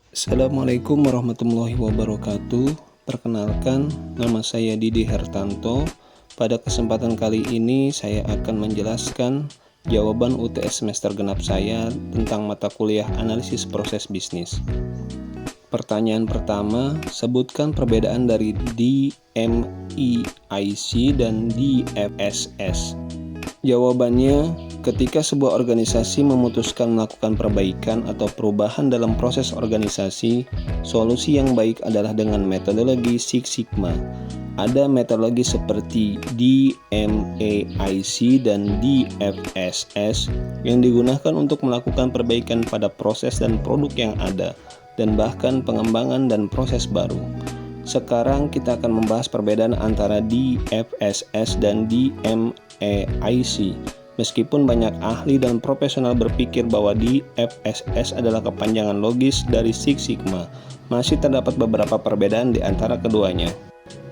Assalamualaikum warahmatullahi wabarakatuh. Perkenalkan, nama saya Didi Hertanto. Pada kesempatan kali ini saya akan menjelaskan jawaban UTS semester genap saya tentang mata kuliah analisis proses bisnis. Pertanyaan pertama, sebutkan perbedaan dari DMEIC dan DFSS. Jawabannya, ketika sebuah organisasi memutuskan melakukan perbaikan atau perubahan dalam proses organisasi, solusi yang baik adalah dengan metodologi Six Sigma. Ada metodologi seperti DMAIC dan DFSS yang digunakan untuk melakukan perbaikan pada proses dan produk yang ada, dan bahkan pengembangan dan proses baru. Sekarang kita akan membahas perbedaan antara DFSS dan DMAIC. Meskipun banyak ahli dan profesional berpikir bahwa DFSS adalah kepanjangan logis dari Six Sigma, masih terdapat beberapa perbedaan di antara keduanya.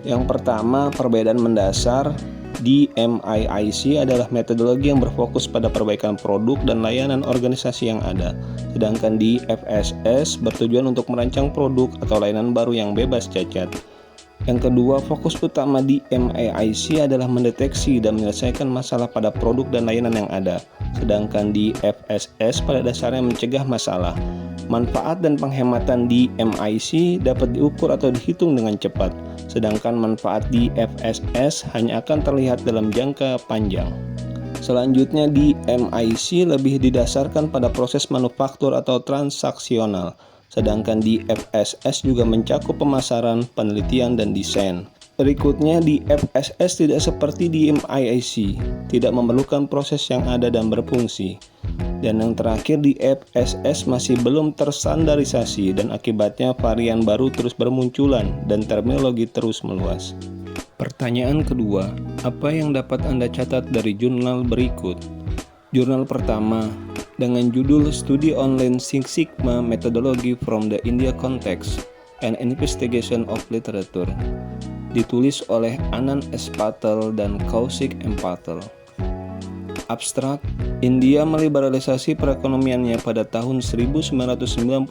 Yang pertama, perbedaan mendasar. DMAIC adalah metodologi yang berfokus pada perbaikan produk dan layanan organisasi yang ada, sedangkan DFSS bertujuan untuk merancang produk atau layanan baru yang bebas cacat. Yang kedua, fokus utama DMAIC adalah mendeteksi dan menyelesaikan masalah pada produk dan layanan yang ada, sedangkan DFSS pada dasarnya mencegah masalah. Manfaat dan penghematan DMAIC dapat diukur atau dihitung dengan cepat, sedangkan manfaat DFSS hanya akan terlihat dalam jangka panjang. Selanjutnya, DMAIC lebih didasarkan pada proses manufaktur atau transaksional, sedangkan DFSS juga mencakup pemasaran, penelitian, dan desain. Berikutnya, DFSS tidak seperti DMAIC, tidak memerlukan proses yang ada dan berfungsi. Dan yang terakhir, DFSS masih belum terstandarisasi dan akibatnya varian baru terus bermunculan dan terminologi terus meluas. Pertanyaan kedua, apa yang dapat Anda catat dari jurnal berikut? Jurnal pertama, dengan judul Studi Online Six Sigma Methodology from the India Context and Investigation of Literature, ditulis oleh Anand S. Patel dan Kaushik M. Patel. Abstrak, India meliberalisasi perekonomiannya pada tahun 1991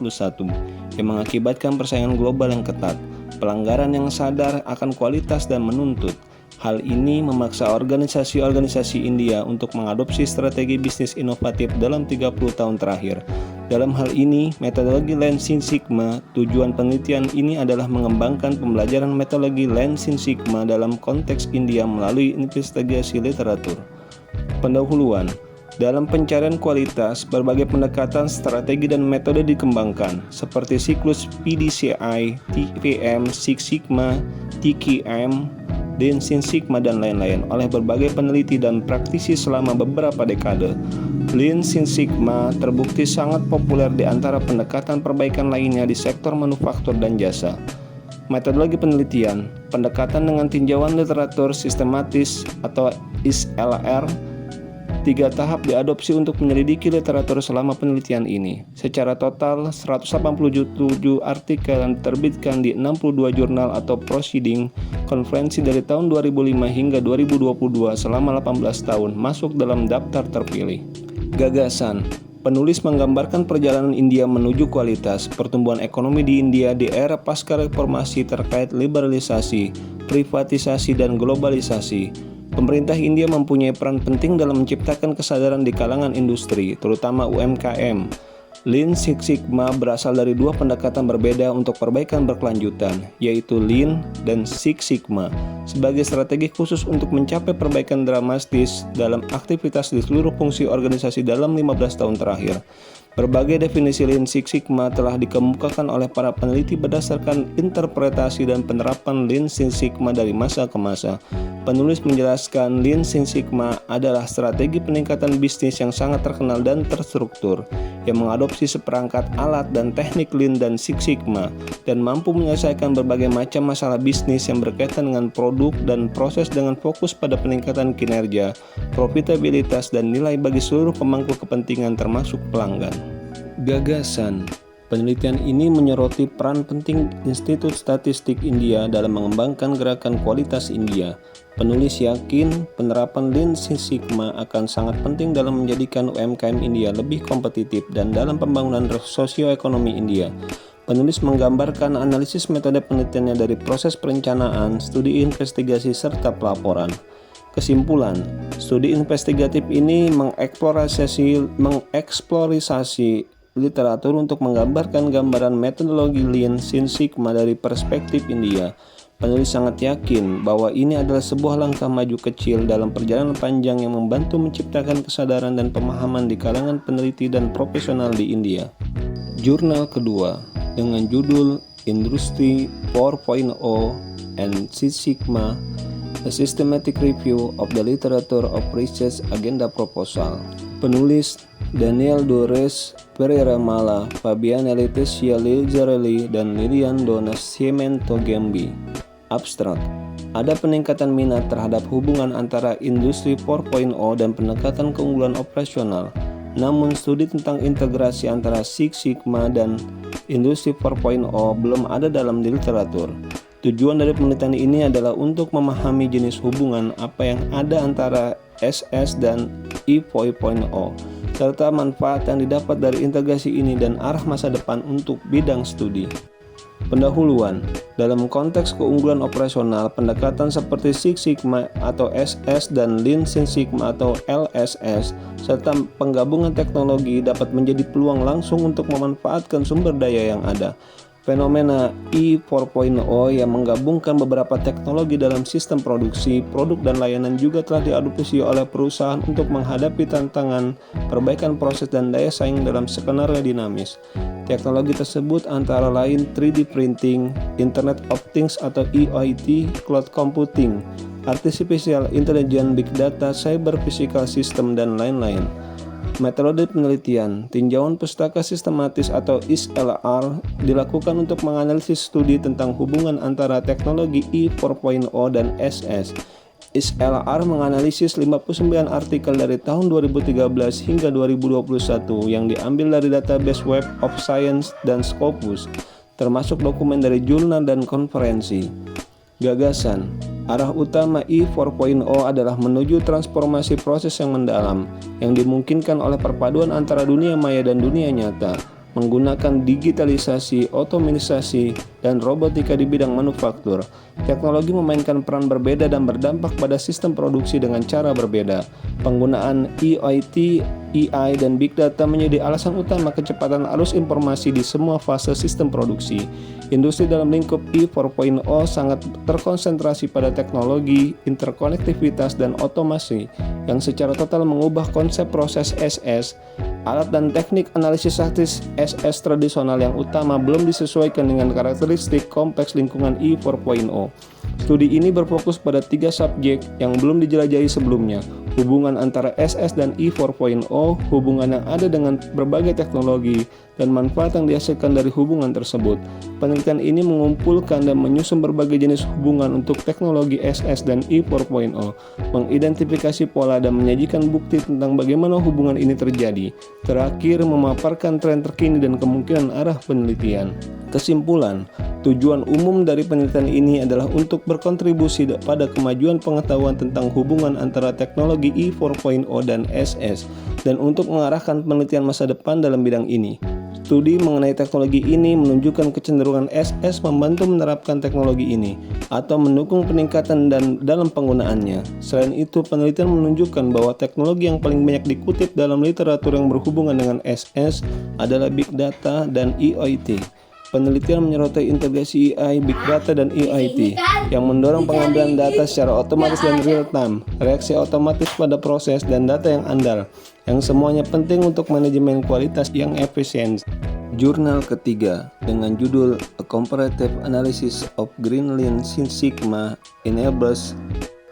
yang mengakibatkan persaingan global yang ketat, pelanggaran yang sadar akan kualitas dan menuntut. Hal ini memaksa organisasi-organisasi India untuk mengadopsi strategi bisnis inovatif dalam 30 tahun terakhir. Dalam hal ini, metodologi Lean Six Sigma, tujuan penelitian ini adalah mengembangkan pembelajaran metodologi Lean Six Sigma dalam konteks India melalui investigasi literatur. Pendahuluan. Dalam pencarian kualitas, berbagai pendekatan, strategi, dan metode dikembangkan, seperti siklus PDCI, TPM, Six Sigma, TQM, Lean Six Sigma, dan lain-lain oleh berbagai peneliti dan praktisi selama beberapa dekade. Lean Six Sigma terbukti sangat populer di antara pendekatan perbaikan lainnya di sektor manufaktur dan jasa. Metodologi penelitian, pendekatan dengan tinjauan literatur sistematis atau ISLR, 3 tahap diadopsi untuk menyelidiki literatur selama penelitian ini. Secara total, 187 artikel yang diterbitkan di 62 jurnal atau proceeding konferensi dari tahun 2005 hingga 2022 selama 18 tahun masuk dalam daftar terpilih. Gagasan. Penulis menggambarkan perjalanan India menuju kualitas pertumbuhan ekonomi di India di era pasca reformasi terkait liberalisasi, privatisasi, dan globalisasi. Pemerintah India mempunyai peran penting dalam menciptakan kesadaran di kalangan industri, terutama UMKM. Lean Six Sigma berasal dari 2 pendekatan berbeda untuk perbaikan berkelanjutan, yaitu Lean dan Six Sigma, sebagai strategi khusus untuk mencapai perbaikan dramatis dalam aktivitas di seluruh fungsi organisasi dalam 15 tahun terakhir. Berbagai definisi Lean Six Sigma telah dikemukakan oleh para peneliti berdasarkan interpretasi dan penerapan Lean Six Sigma dari masa ke masa. Penulis menjelaskan Lean Six Sigma adalah strategi peningkatan bisnis yang sangat terkenal dan terstruktur, yang mengadopsi seperangkat alat dan teknik Lean dan Six Sigma, dan mampu menyelesaikan berbagai macam masalah bisnis yang berkaitan dengan produk dan proses dengan fokus pada peningkatan kinerja, profitabilitas, dan nilai bagi seluruh pemangku kepentingan termasuk pelanggan. Gagasan. Penelitian ini menyoroti peran penting Institut Statistik India dalam mengembangkan gerakan kualitas India. Penulis yakin penerapan Lean Six Sigma akan sangat penting dalam menjadikan UMKM India lebih kompetitif dan dalam pembangunan sosioekonomi India. Penulis menggambarkan analisis metode penelitiannya dari proses perencanaan, studi investigasi, serta pelaporan. Kesimpulan, studi investigatif ini mengeksplorasi literatur untuk menggambarkan gambaran metodologi Lean Six Sigma dari perspektif India. Penulis sangat yakin bahwa ini adalah sebuah langkah maju kecil dalam perjalanan panjang yang membantu menciptakan kesadaran dan pemahaman di kalangan peneliti dan profesional di India. Jurnal kedua dengan judul Industry 4.0 and Six Sigma, A Systematic Review of the Literature of Research Agenda Proposal. Penulis Daniel Dores Pereira Mala, Fabiana Letizia Lizzarelli, dan Lilian Donna Nascimento Gembi. Abstrak. Ada peningkatan minat terhadap hubungan antara Industri 4.0 dan pendekatan keunggulan operasional. Namun studi tentang integrasi antara Six Sigma dan Industri 4.0 belum ada dalam literatur. Tujuan dari penelitian ini adalah untuk memahami jenis hubungan apa yang ada antara SS dan E4.0, serta manfaat yang didapat dari integrasi ini dan arah masa depan untuk bidang studi. Pendahuluan, dalam konteks keunggulan operasional, pendekatan seperti Six Sigma atau SS dan Lean Six Sigma atau LSS, serta penggabungan teknologi dapat menjadi peluang langsung untuk memanfaatkan sumber daya yang ada. Fenomena E4.0 yang menggabungkan beberapa teknologi dalam sistem produksi, produk dan layanan juga telah diadopsi oleh perusahaan untuk menghadapi tantangan perbaikan proses dan daya saing dalam skenario dinamis. Teknologi tersebut antara lain 3D printing, Internet of Things atau IoT, cloud computing, artificial intelligence, big data, cyber physical system, dan lain-lain. Metode penelitian, tinjauan pustaka sistematis atau ISLR dilakukan untuk menganalisis studi tentang hubungan antara teknologi E4.0 dan SS. ISLR menganalisis 59 artikel dari tahun 2013 hingga 2021 yang diambil dari database Web of Science dan Scopus, termasuk dokumen dari jurnal dan konferensi. Gagasan, arah utama E4.0 adalah menuju transformasi proses yang mendalam, yang dimungkinkan oleh perpaduan antara dunia maya dan dunia nyata, menggunakan digitalisasi, otomatisasi, dan robotika di bidang manufaktur. Teknologi memainkan peran berbeda dan berdampak pada sistem produksi dengan cara berbeda. Penggunaan IoT, AI, dan Big Data menjadi alasan utama kecepatan arus informasi di semua fase sistem produksi. Industri dalam lingkup E4.0 sangat terkonsentrasi pada teknologi, interkonektivitas, dan otomasi yang secara total mengubah konsep proses SS. Alat dan teknik analisis statis SS tradisional yang utama belum disesuaikan dengan karakteristik kompleks lingkungan E4.0. Studi ini berfokus pada 3 subjek yang belum dijelajahi sebelumnya: hubungan antara SS dan E4.0, hubungan yang ada dengan berbagai teknologi, dan manfaat yang dihasilkan dari hubungan tersebut. Penelitian ini mengumpulkan dan menyusun berbagai jenis hubungan untuk teknologi SS dan E4.0, mengidentifikasi pola dan menyajikan bukti tentang bagaimana hubungan ini terjadi. Terakhir, memaparkan tren terkini dan kemungkinan arah penelitian. Kesimpulan, tujuan umum dari penelitian ini adalah untuk berkontribusi pada kemajuan pengetahuan tentang hubungan antara teknologi E4.0 dan SS, dan untuk mengarahkan penelitian masa depan dalam bidang ini. Studi mengenai teknologi ini menunjukkan kecenderungan SS membantu menerapkan teknologi ini atau mendukung peningkatan dan dalam penggunaannya. Selain itu, penelitian menunjukkan bahwa teknologi yang paling banyak dikutip dalam literatur yang berhubungan dengan SS adalah Big Data dan IoT. Penelitian menyoroti integrasi AI, Big Data, dan IoT yang mendorong pengambilan data secara otomatis dan real-time, reaksi otomatis pada proses, dan data yang andal, yang semuanya penting untuk manajemen kualitas yang efisien. Jurnal ketiga dengan judul A Comparative Analysis of Green Lean Six Sigma Enables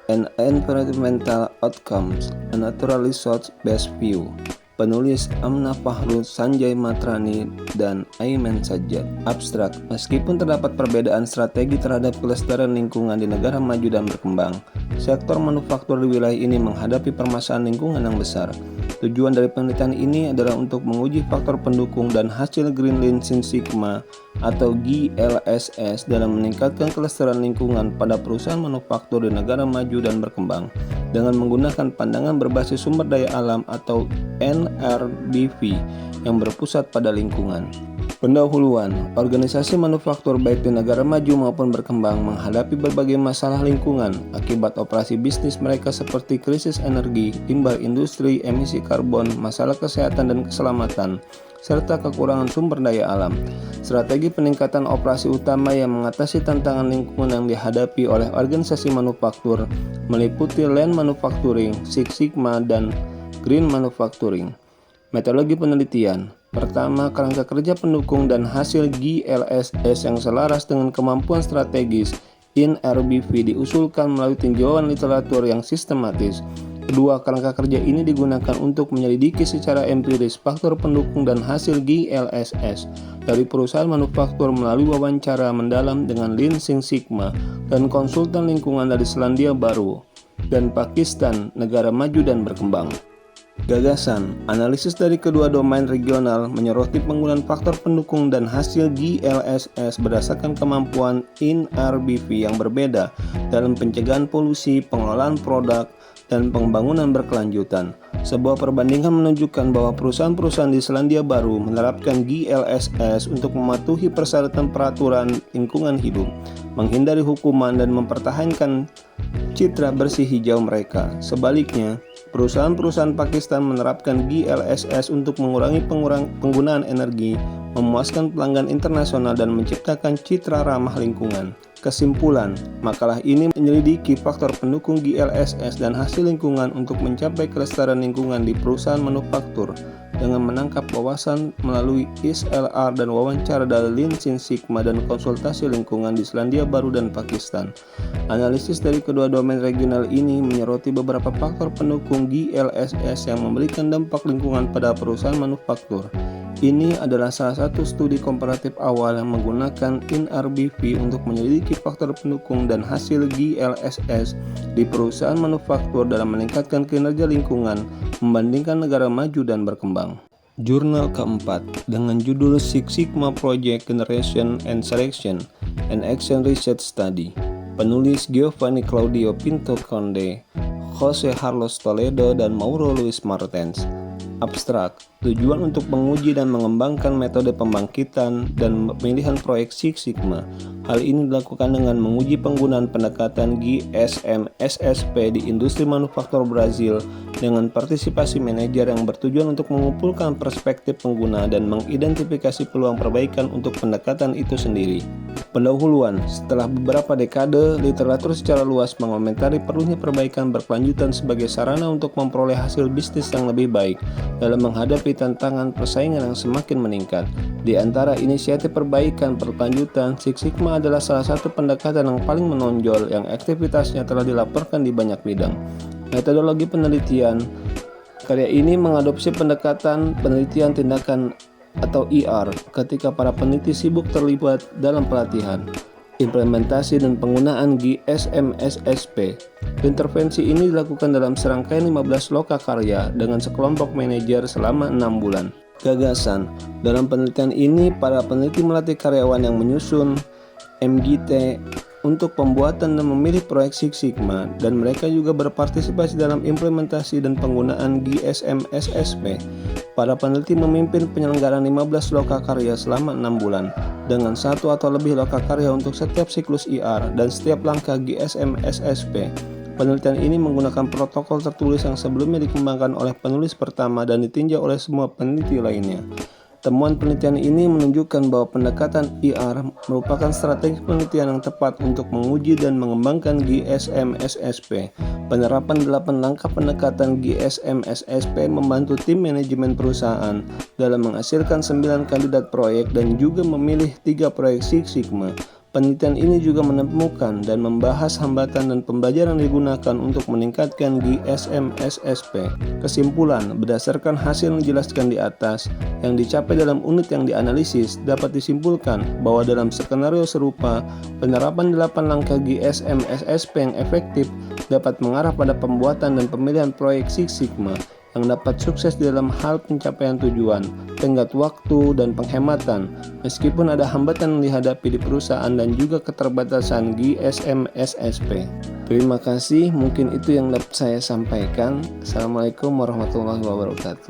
and Environmental Outcomes, A Natural Resource-Based View. Penulis Amna Fahrul, Sanjay Matrani, dan Aiman Sajjad. Abstrak, meskipun terdapat perbedaan strategi terhadap kelestarian lingkungan di negara maju dan berkembang, sektor manufaktur di wilayah ini menghadapi permasalahan lingkungan yang besar. Tujuan dari penelitian ini adalah untuk menguji faktor pendukung dan hasil Green Lean Six Sigma atau GLSS dalam meningkatkan kelestarian lingkungan pada perusahaan manufaktur di negara maju dan berkembang dengan menggunakan pandangan berbasis sumber daya alam atau NRBV yang berpusat pada lingkungan. Pendahuluan, organisasi manufaktur baik di negara maju maupun berkembang menghadapi berbagai masalah lingkungan akibat operasi bisnis mereka seperti krisis energi, limbah industri, emisi karbon, masalah kesehatan dan keselamatan, serta kekurangan sumber daya alam. Strategi peningkatan operasi utama yang mengatasi tantangan lingkungan yang dihadapi oleh organisasi manufaktur meliputi Lean Manufacturing, Six Sigma, dan Green Manufacturing. Metodologi penelitian. Pertama, kerangka kerja pendukung dan hasil GLSS yang selaras dengan kemampuan strategis INRBV diusulkan melalui tinjauan literatur yang sistematis. Kedua, kerangka kerja ini digunakan untuk menyelidiki secara empiris faktor pendukung dan hasil GLSS dari perusahaan manufaktur melalui wawancara mendalam dengan Lean Six Sigma dan konsultan lingkungan dari Selandia Baru dan Pakistan, negara maju dan berkembang. Gagasan, analisis dari kedua domain regional menyoroti penggunaan faktor pendukung dan hasil GLSS berdasarkan kemampuan INRBV yang berbeda dalam pencegahan polusi, pengelolaan produk, dan pembangunan berkelanjutan. Sebuah perbandingan menunjukkan bahwa perusahaan-perusahaan di Selandia Baru menerapkan GLSS untuk mematuhi persyaratan peraturan lingkungan hidup, menghindari hukuman, dan mempertahankan citra bersih hijau mereka. Sebaliknya, perusahaan-perusahaan Pakistan menerapkan GLSS untuk mengurangi penggunaan energi, memuaskan pelanggan internasional, dan menciptakan citra ramah lingkungan. Kesimpulan, makalah ini menyelidiki faktor pendukung GLSS dan hasil lingkungan untuk mencapai kelestarian lingkungan di perusahaan manufaktur dengan menangkap wawasan melalui ISLR dan wawancara dari Lean Six Sigma dan konsultasi lingkungan di Selandia Baru dan Pakistan. Analisis dari kedua domain regional ini menyoroti beberapa faktor pendukung GLSS yang memberikan dampak lingkungan pada perusahaan manufaktur. Ini adalah salah satu studi komparatif awal yang menggunakan INRBV untuk menyelidiki faktor pendukung dan hasil GLSS di perusahaan manufaktur dalam meningkatkan kinerja lingkungan membandingkan negara maju dan berkembang. Jurnal keempat dengan judul Six Sigma Project Generation and Selection and Action Research Study. Penulis Giovanni Claudio Pinto Conde, Jose Carlos Toledo, dan Mauro Luis Martens. Abstrak, tujuan untuk menguji dan mengembangkan metode pembangkitan dan pemilihan proyek Six Sigma. Hal ini dilakukan dengan menguji penggunaan pendekatan GSM-SSP di industri manufaktur Brazil dengan partisipasi manajer yang bertujuan untuk mengumpulkan perspektif pengguna dan mengidentifikasi peluang perbaikan untuk pendekatan itu sendiri. Pendahuluan, setelah beberapa dekade, literatur secara luas mengomentari perlunya perbaikan berkelanjutan sebagai sarana untuk memperoleh hasil bisnis yang lebih baik dalam menghadapi tantangan persaingan yang semakin meningkat. Di antara inisiatif perbaikan berkelanjutan, Six Sigma adalah salah satu pendekatan yang paling menonjol yang aktivitasnya telah dilaporkan di banyak bidang. Metodologi penelitian, karya ini mengadopsi pendekatan penelitian tindakan atau IR ketika para peneliti sibuk terlibat dalam pelatihan, implementasi dan penggunaan GSM-SSP. Intervensi ini dilakukan dalam serangkaian 15 lokakarya dengan sekelompok manajer selama 6 bulan. Gagasan, dalam penelitian ini para peneliti melatih karyawan yang menyusun MGT untuk pembuatan dan memilih proyek Six Sigma, dan mereka juga berpartisipasi dalam implementasi dan penggunaan GSM-SSP. Para peneliti memimpin penyelenggaraan 15 lokakarya selama 6 bulan dengan satu atau lebih lokakarya untuk setiap siklus IR dan setiap langkah GSM-SSP. Penelitian ini menggunakan protokol tertulis yang sebelumnya dikembangkan oleh penulis pertama dan ditinjau oleh semua peneliti lainnya. Temuan penelitian ini menunjukkan bahwa pendekatan IR merupakan strategi penelitian yang tepat untuk menguji dan mengembangkan GSM-SSP. Penerapan 8 langkah pendekatan GSM-SSP membantu tim manajemen perusahaan dalam menghasilkan 9 kandidat proyek dan juga memilih 3 proyek Six Sigma. Penelitian ini juga menemukan dan membahas hambatan dan pembelajaran yang digunakan untuk meningkatkan GSM-SSP. Kesimpulan, berdasarkan hasil yang dijelaskan di atas, yang dicapai dalam unit yang dianalisis, dapat disimpulkan bahwa dalam skenario serupa, penerapan 8 langkah GSM-SSP yang efektif dapat mengarah pada pembuatan dan pemilihan proyek Six Sigma yang dapat sukses di dalam hal pencapaian tujuan, tenggat waktu, dan penghematan, meskipun ada hambatan yang dihadapi di perusahaan dan juga keterbatasan GSM-SSP. Terima kasih, mungkin itu yang dapat saya sampaikan. Assalamualaikum warahmatullahi wabarakatuh.